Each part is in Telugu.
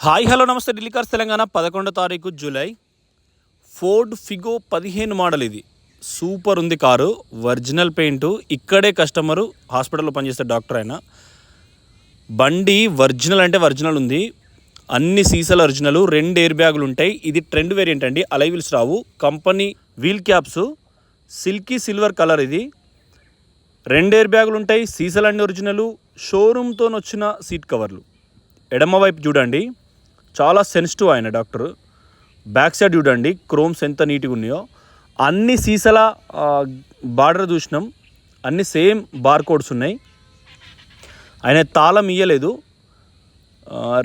హాయ్ హలో నమస్తే. ఢిల్లీ కార్స్ తెలంగాణ 11వ తారీఖు జూలై. Ford Figo 15 model. ఇది సూపర్ ఉంది కారు, ఒరిజినల్ పెయింటు. ఇక్కడే కస్టమరు హాస్పిటల్లో పనిచేసే డాక్టర్ అయినా. బండి ఒరిజినల్ అంటే ఒరిజినల్ ఉంది, అన్ని సీసాలు ఒరిజినల్, 2 ఎయిర్ బ్యాగులు ఉంటాయి. ఇది ట్రెండ్ వేరియంట్ అండి, అలై వీల్స్ రావు. Company wheel caps silky silver colour. ఇది 2 ఎయిర్ బ్యాగులు ఉంటాయి, సీసాలన్నీ ఒరిజినల్. షోరూమ్తో వచ్చిన సీట్ కవర్లు. ఎడమ వైపు చూడండి, చాలా సెన్సిటివ్ ఆయన డాక్టర్. బ్యాక్ సైడ్ చూడండి, క్రోమ్స్ ఎంత నీట్గా ఉన్నాయో. అన్ని సీసాల బార్డర్ చూసినాం, అన్ని సేమ్ బార్ కోడ్స్ ఉన్నాయి. ఆయన తాళం ఇయ్యలేదు.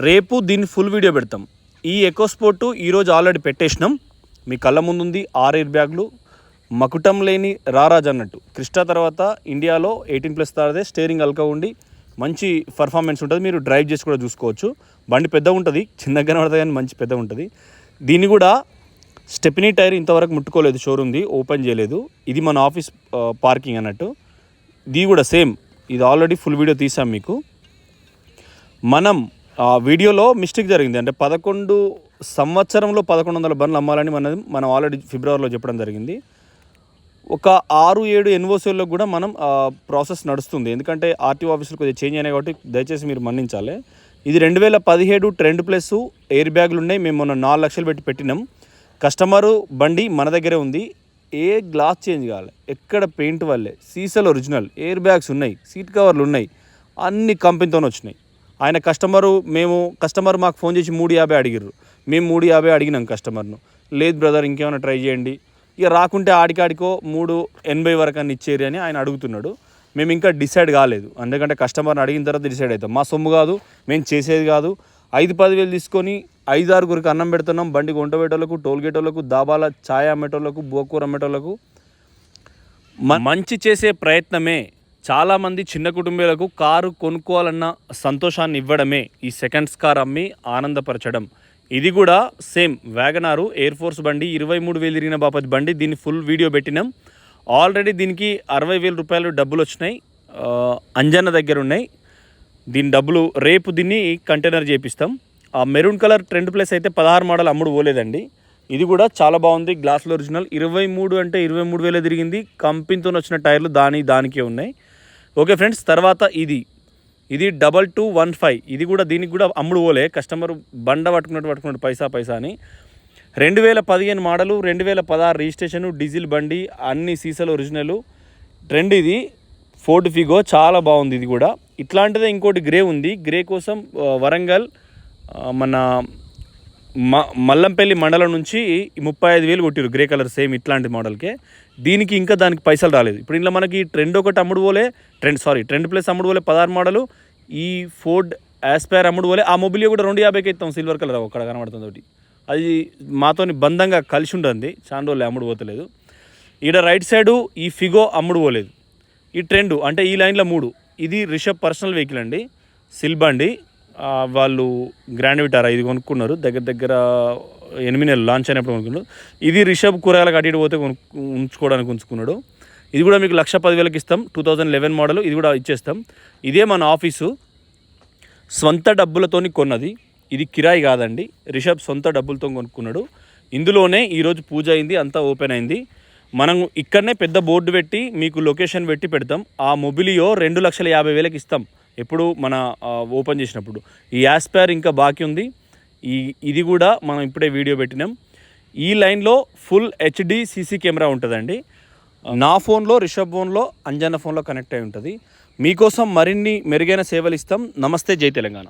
రేపు దీన్ని ఫుల్ వీడియో పెడతాం. ఈ ఎకోస్పోర్ట్ ఈరోజు ఆల్రెడీ పెట్టేసినాం, మీ కళ్ళ ముందుంది. 6 ఎయిర్ బ్యాగులు, మకుటం లేని రారాజ్ అన్నట్టు. క్రిస్టా తర్వాత ఇండియాలో 18+ తారదే. స్టీరింగ్ అల్కా ఉండి మంచి పర్ఫార్మెన్స్ ఉంటుంది. మీరు డ్రైవ్ చేసి కూడా చూసుకోవచ్చు. బండి పెద్దగా ఉంటుంది, చిన్నగా కనబడుతుంది కానీ మంచి పెద్దగా ఉంటుంది. దీన్ని కూడా స్టెప్నీ టైర్ ఇంతవరకు ముట్టుకోలేదు, షోరూమ్ది ఓపెన్ చేయలేదు. ఇది మన ఆఫీస్ పార్కింగ్ అన్నట్టు. ఇది కూడా సేమ్, ఇది ఆల్రెడీ ఫుల్ వీడియో తీసాం మీకు. మనం వీడియోలో మిస్టేక్ జరిగింది. అంటే 11 సంవత్సరంలో 1100 బండ్లు అమ్మాలని మనం ఆల్రెడీ ఫిబ్రవరిలో చెప్పడం జరిగింది. ఒక 6-7 ఎన్ఓసీల్లో కూడా మనం ప్రాసెస్ నడుస్తుంది. ఎందుకంటే ఆర్టీఓ ఆఫీసులు కొద్దిగా చేంజ్ అయినాయి కాబట్టి దయచేసి మీరు మన్నించాలి. ఇది 2017 ట్రెండ్ ప్లస్ ఎయిర్ బ్యాగులు ఉన్నాయి. మేము మొన్న 4 లక్షలు పెట్టినాం. కస్టమరు బండి మన దగ్గరే ఉంది. ఏ గ్లాస్ చేంజ్ కావాలి, ఎక్కడ పెయింట్ వల్లే, సీసాలు ఒరిజినల్, ఎయిర్ బ్యాగ్స్ ఉన్నాయి, సీట్ కవర్లు ఉన్నాయి, అన్ని కంపెనీతోనే వచ్చినాయి. ఆయన కస్టమర్ మాకు ఫోన్ చేసి 350 అడిగారు. మేము 350 అడిగినాం కస్టమర్ను. లేదు బ్రదర్ ఇంకేమైనా ట్రై చేయండి, ఇక రాకుంటే ఆడికాడికో 380 వరకు అని ఇచ్చేరి అని ఆయన అడుగుతున్నాడు. మేము ఇంకా డిసైడ్ కాలేదు, ఎందుకంటే కస్టమర్ని అడిగిన తర్వాత డిసైడ్ అవుతాం. మా సొమ్ము కాదు, మేము చేసేది కాదు. 5-10 వేలు తీసుకొని 5-6 అన్నం పెడుతున్నాం. బండికి వంట పెట్టేళ్ళకు, టోల్ గేట్ వాళ్ళకు, దాబాల ఛాయ్ అమ్మేటోళ్ళకు, బోకూర అమ్మేటోళ్ళకు మంచి చేసే ప్రయత్నమే. చాలామంది చిన్న కుటుంబాలకు కారు కొనుక్కోవాలన్న సంతోషాన్ని ఇవ్వడమే ఈ సెకండ్స్ కార్ అమ్మి ఆనందపరచడం. ఇది కూడా సేమ్ వ్యాగనారు ఎయిర్ ఫోర్స్ బండి, 23,000 తిరిగిన బాపతి బండి. దీన్ని ఫుల్ వీడియో పెట్టినాం. ఆల్రెడీ దీనికి 60,000 రూపాయలు డబ్బులు వచ్చినాయి, అంజన్న దగ్గర ఉన్నాయి. దీని డబ్బులు రేపు దీన్ని కంటైనర్ చేపిస్తాం. ఆ మెరూన్ కలర్ ట్రెండ్ ప్లస్ అయితే 16 మోడల్ అమ్ముడు పోలేదండి. ఇది కూడా చాలా బాగుంది, గ్లాస్లో ఒరిజినల్. 23 అంటే 23,000 తిరిగింది. కంపెనీతో వచ్చిన టైర్లు దానికే ఉన్నాయి. ఓకే ఫ్రెండ్స్, తర్వాత ఇది 2215. ఇది కూడా దీనికి కూడా అమ్ముడు పోలే. కస్టమర్ బండ పట్టుకున్నట్టు పైసా అని. 2015 మోడలు, 2016 రిజిస్ట్రేషను, డీజిల్ బండి, అన్ని సీసాలు ఒరిజినల్. ట్రెండ్ ఇది ఫోర్డ్ ఫిగో, చాలా బాగుంది. ఇది కూడా ఇట్లాంటిదే ఇంకోటి గ్రే ఉంది. గ్రే కోసం వరంగల్ మన మల్లంపల్లి మండలం నుంచి 35,000 కొట్టిరు గ్రే కలర్, సేమ్ ఇట్లాంటి మోడల్కే. దీనికి ఇంకా దానికి పైసలు రాలేదు. ఇప్పుడు ఇంట్లో మనకి ట్రెండ్ ఒకటి అమ్ముడు పోలే, ట్రెండ్ ప్లస్ అమ్ముడు పోలే 16 మోడలు. ఈ ఫోర్డ్ ఆస్పైర్ అమ్ముడు పోలే. ఆ మొబిలియో కూడా 250కి ఇస్తాం, సిల్వర్ కలర్ అక్కడ కనబడుతుంది ఒకటి. అది మాతోని బంధంగా కలిసి ఉంటుంది, చాలా రోజులు అమ్ముడు పోతలేదు. ఈడ రైట్ సైడు ఈ ఫిగో అమ్ముడు పోలేదు. ఈ ట్రెండ్ అంటే ఈ లైన్లో 3. ఇది రిషబ్ పర్సనల్ వెహికల్ అండి, సిల్ బండి. వాళ్ళు గ్రాండ్ విటారా ఇది కొనుక్కున్నారు, దగ్గర 8 నెలలు లాంచ్ అయినప్పుడు కొనుక్కున్నారు. ఇది రిషబ్ కూరగాయలకు అటు పోతే ఉంచుకోవడానికి ఉంచుకున్నాడు. ఇది కూడా మీకు 1,10,000కి ఇస్తాం, 2011 మోడల్. ఇది కూడా ఇచ్చేస్తాం. ఇదే మన ఆఫీసు సొంత డబ్బులతోని కొన్నది, ఇది కిరాయి కాదండి. రిషబ్ సొంత డబ్బులతో కొనుక్కున్నాడు. ఇందులోనే ఈరోజు పూజ అయింది, అంతా ఓపెన్ అయింది. మనం ఇక్కడనే పెద్ద బోర్డు పెట్టి మీకు లొకేషన్ పెట్టి పెడతాం. ఆ మొబిలియో 2,50,000కి ఇస్తాం ఎప్పుడు మన ఓపెన్ చేసినప్పుడు. ఈ యాస్పైర్ ఇంకా బాకీ ఉంది. ఇది కూడా మనం ఇప్పుడే వీడియో పెట్టినాం. ఈ లైన్లో ఫుల్ HD CC కెమెరా ఉంటుందండి. నా ఫోన్లో, రిషబ్ ఫోన్లో, అంజన్న ఫోన్లో కనెక్ట్ అయి ఉంటుంది. మీకోసం మరిన్ని మెరుగైన సేవలు ఇస్తాం. నమస్తే, జై తెలంగాణ.